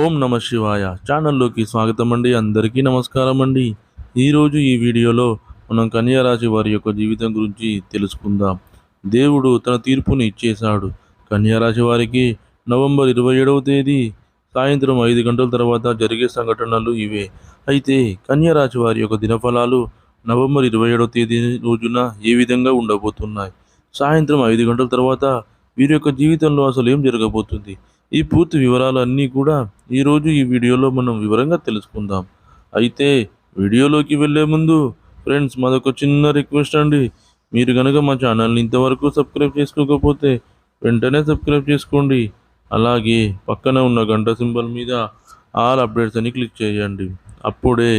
ఓం నమ శివాయ ఛానల్లోకి స్వాగతం అండి. అందరికీ నమస్కారం అండి. ఈరోజు ఈ వీడియోలో మనం కన్యా రాశి వారి యొక్క జీవితం గురించి తెలుసుకుందాం. దేవుడు తన తీర్పుని ఇచ్చేశాడు. కన్యా రాశి వారికి నవంబర్ 27వ తేదీ సాయంత్రం 5 గంటల తర్వాత జరిగే సంఘటనలు ఇవే. అయితే కన్యా రాశి వారి యొక్క దినఫలాలు నవంబర్ 27వ తేదీ రోజున ఏ విధంగా ఉండబోతున్నాయి, సాయంత్రం 5 గంటల తర్వాత వీరి యొక్క జీవితంలో అసలు ఏం జరగబోతుంది, ఈ పూర్తి వివరాలు అన్నీ కూడా ఈరోజు ఈ వీడియోలో మనం వివరంగా తెలుసుకుందాం. అయితే వీడియోలోకి వెళ్ళే ముందు ఫ్రెండ్స్, మాదొక చిన్న రిక్వెస్ట్ అండి. మీరు కనుక మా ఛానల్ని ఇంతవరకు సబ్స్క్రైబ్ చేసుకోకపోతే వెంటనే సబ్స్క్రైబ్ చేసుకోండి. అలాగే పక్కన ఉన్న గంట సింబల్ మీద ఆల్ అప్డేట్స్ అని క్లిక్ చేయండి. అప్పుడే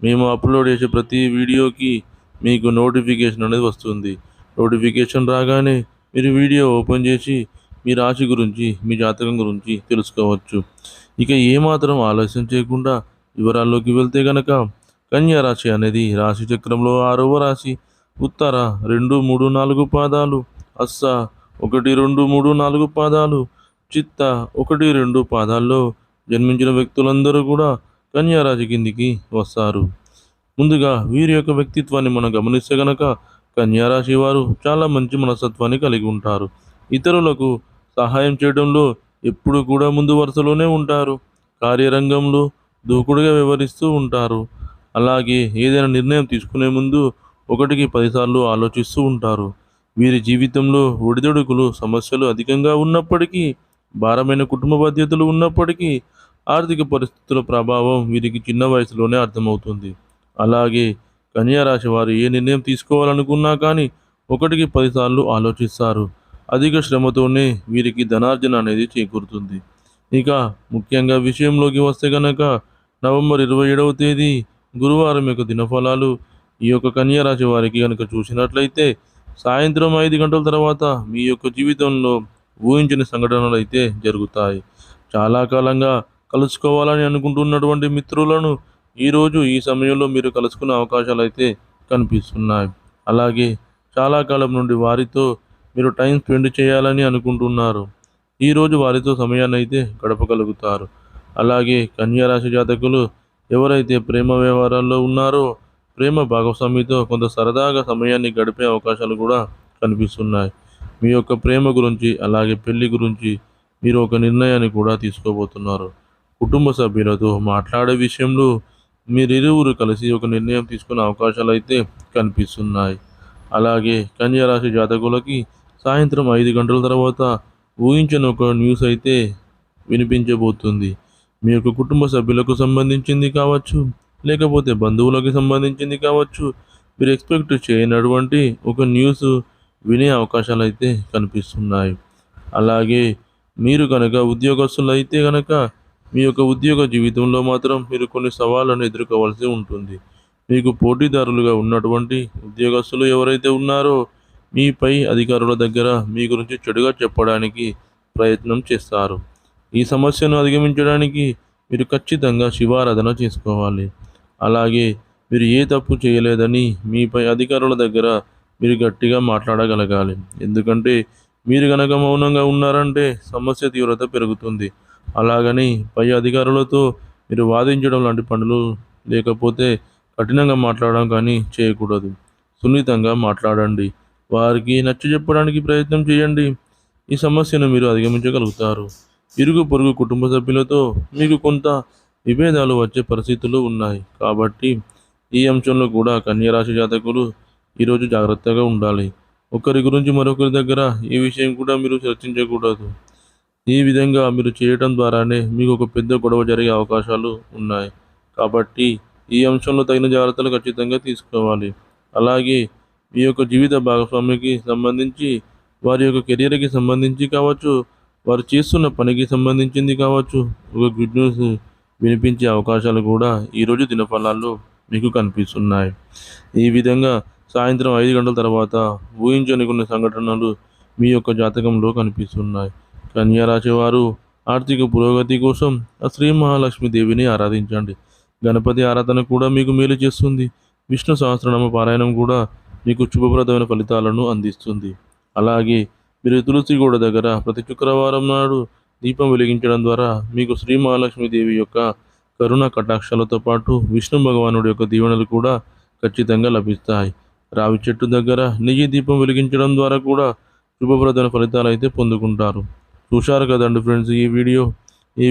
మేము అప్లోడ్ చేసే ప్రతి వీడియోకి మీకు నోటిఫికేషన్ అనేది వస్తుంది. నోటిఫికేషన్ రాగానే మీరు వీడియో ఓపెన్ చేసి మీ రాశి గురించి, మీ జాతకం గురించి తెలుసుకోవచ్చు. ఇక ఏమాత్రం ఆలస్యం చేయకుండా వివరాల్లోకి వెళ్తే గనక, కన్యా రాశి అనేది రాశి చక్రంలో 6వ రాశి. ఉత్తర 2, 3, 4 పాదాలు, అస్స 1, 2, 3, 4 పాదాలు, చిత్త 1, 2 పాదాల్లో జన్మించిన వ్యక్తులందరూ కూడా కన్యా రాశి కిందికి వస్తారు. ముందుగా వీరి యొక్క వ్యక్తిత్వాన్ని మనం గమనిస్తే గనక, కన్యా రాశి వారు చాలా మంచి మనస్తత్వాన్ని కలిగి ఉంటారు. ఇతరులకు సహాయం చేయడంలో ఎప్పుడు కూడా ముందు వరుసలోనే ఉంటారు. కార్యరంగంలో దూకుడుగా వ్యవహరిస్తూ ఉంటారు. అలాగే ఏదైనా నిర్ణయం తీసుకునే ముందు 1కి 10 సార్లు ఆలోచిస్తూ ఉంటారు. వీరి జీవితంలో ఒడిదుడుకులు, సమస్యలు అధికంగా ఉన్నప్పటికీ, భారమైన కుటుంబ బాధ్యతలు ఉన్నప్పటికీ, ఆర్థిక పరిస్థితుల ప్రభావం వీరికి చిన్న వయసులోనే అర్థమవుతుంది. అలాగే కన్యా రాశి వారు ఏ నిర్ణయం తీసుకోవాలనుకున్నా కానీ 1కి 10 సార్లు ఆలోచిస్తారు. అధిక శ్రమతోనే వీరికి ధనార్జన అనేది చేకూరుతుంది. ఇక ముఖ్యంగా విషయంలోకి వస్తే కనుక, నవంబర్ 27వ తేదీ గురువారం యొక్క దినఫలాలు ఈ యొక్క కన్యా రాశి వారికి కనుక చూసినట్లయితే, సాయంత్రం 5 గంటల తర్వాత మీ యొక్క జీవితంలో ఊహించిన సంఘటనలు అయితే జరుగుతాయి. చాలా కాలంగా కలుసుకోవాలని అనుకుంటున్నటువంటి మిత్రులను ఈరోజు ఈ సమయంలో మీరు కలుసుకునే అవకాశాలు అయితే కనిపిస్తున్నాయి. అలాగే చాలా కాలం నుండి వారితో మీరు టైం స్పెండ్ చేయాలని అనుకుంటున్నారు. ఈరోజు వారితో సమయాన్ని అయితే గడపగలుగుతారు. అలాగే కన్యా రాశి జాతకులు ఎవరైతే ప్రేమ వ్యవహారాల్లో ఉన్నారో, ప్రేమ భాగస్వామితో కొంత సరదాగా సమయాన్ని గడిపే అవకాశాలు కూడా కనిపిస్తున్నాయి. మీ యొక్క ప్రేమ గురించి, అలాగే పెళ్లి గురించి మీరు ఒక నిర్ణయాన్ని కూడా తీసుకోబోతున్నారు. కుటుంబ సభ్యులతో మాట్లాడే విషయంలో మీరిరువురు కలిసి ఒక నిర్ణయం తీసుకునే అవకాశాలు అయితే కనిపిస్తున్నాయి. అలాగే కన్యా రాశి జాతకులకి సాయంత్రం 5 గంటల తర్వాత ఊహించని ఒక న్యూస్ అయితే వినిపించబోతుంది. మీ యొక్క కుటుంబ సభ్యులకు సంబంధించింది కావచ్చు, లేకపోతే బంధువులకు సంబంధించింది కావచ్చు, మీరు ఎక్స్పెక్ట్ చేయనటువంటి ఒక న్యూస్ వినే అవకాశాలు అయితే కనిపిస్తున్నాయి. అలాగే మీరు కనుక ఉద్యోగస్తులు అయితే కనుక, మీ యొక్క ఉద్యోగ జీవితంలో మాత్రం మీరు కొన్ని సవాళ్ళను ఎదుర్కోవాల్సి ఉంటుంది. మీకు పోటీదారులుగా ఉన్నటువంటి ఉద్యోగస్తులు ఎవరైతే ఉన్నారో, మీపై అధికారుల దగ్గర మీ గురించి చెడుగా చెప్పడానికి ప్రయత్నం చేస్తారు. ఈ సమస్యను అధిగమించడానికి మీరు ఖచ్చితంగా శివారాధన చేసుకోవాలి. అలాగే మీరు ఏ తప్పు చేయలేదని మీపై అధికారుల దగ్గర మీరు గట్టిగా మాట్లాడగలగాలి. ఎందుకంటే మీరు గనక మౌనంగా ఉన్నారంటే సమస్య తీవ్రత పెరుగుతుంది. అలాగని పై అధికారులతో మీరు వాదించడం లాంటి పనులు, లేకపోతే కఠినంగా మాట్లాడడం కానీ చేయకూడదు. సున్నితంగా మాట్లాడండి. వారికి నచ్చజెప్పడానికి ప్రయత్నం చేయండి. ఈ సమస్యను మీరు అధిగమించగలుగుతారు. ఇరుగు పొరుగు కుటుంబ సభ్యులతో మీకు కొంత విభేదాలు వచ్చే పరిస్థితులు ఉన్నాయి. కాబట్టి ఈ అంశంలో కూడా కన్యా రాశి జాతకులు ఈరోజు జాగ్రత్తగా ఉండాలి. ఒకరి గురించి మరొకరి దగ్గర ఈ విషయం కూడా మీరు చర్చించకూడదు. ఈ విధంగా మీరు చేయటం ద్వారానే మీకు ఒక పెద్ద గొడవ జరిగే అవకాశాలు ఉన్నాయి. కాబట్టి ఈ అంశంలో తగిన జాగ్రత్తలు ఖచ్చితంగా తీసుకోవాలి. అలాగే మీ యొక్క జీవిత భాగస్వామికి సంబంధించి, వారి యొక్క కెరియర్కి సంబంధించి కావచ్చు, వారు చేస్తున్న పనికి సంబంధించింది కావచ్చు, ఒక గుడ్ న్యూస్ వినిపించే అవకాశాలు కూడా ఈరోజు దినఫలాల్లో మీకు కనిపిస్తున్నాయి. ఈ విధంగా సాయంత్రం 5 గంటల తర్వాత ఊహించని కొన్ని సంఘటనలు మీ యొక్క జాతకంలో కనిపిస్తున్నాయి. కన్యా రాశి వారు ఆర్థిక పురోగతి కోసం ఆ శ్రీ మహాలక్ష్మి దేవిని ఆరాధించండి. గణపతి ఆరాధన కూడా మీకు మేలు చేస్తుంది. విష్ణు సహస్రనామ పారాయణం కూడా మీకు శుభప్రదమైన ఫలితాలను అందిస్తుంది. అలాగే మీరు తులసి గోడ దగ్గర ప్రతి శుక్రవారం నాడు దీపం వెలిగించడం ద్వారా మీకు శ్రీ మహాలక్ష్మీదేవి యొక్క కరుణ కటాక్షాలతో పాటు విష్ణు భగవానుడి యొక్క దీవెనలు కూడా ఖచ్చితంగా లభిస్తాయి. రావి చెట్టు దగ్గర నెయ్యి దీపం వెలిగించడం ద్వారా కూడా శుభప్రదమైన ఫలితాలు అయితే పొందుకుంటారు. చూశారు కదండి ఫ్రెండ్స్ ఈ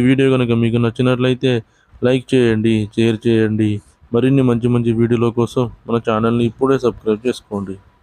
వీడియో కనుక మీకు నచ్చినట్లయితే లైక్ చేయండి, షేర్ చేయండి. మరిన్ని మంచి మంచి వీడియోల కోసం మన ఛానల్ని ఇప్పుడే సబ్స్క్రైబ్ చేసుకోండి.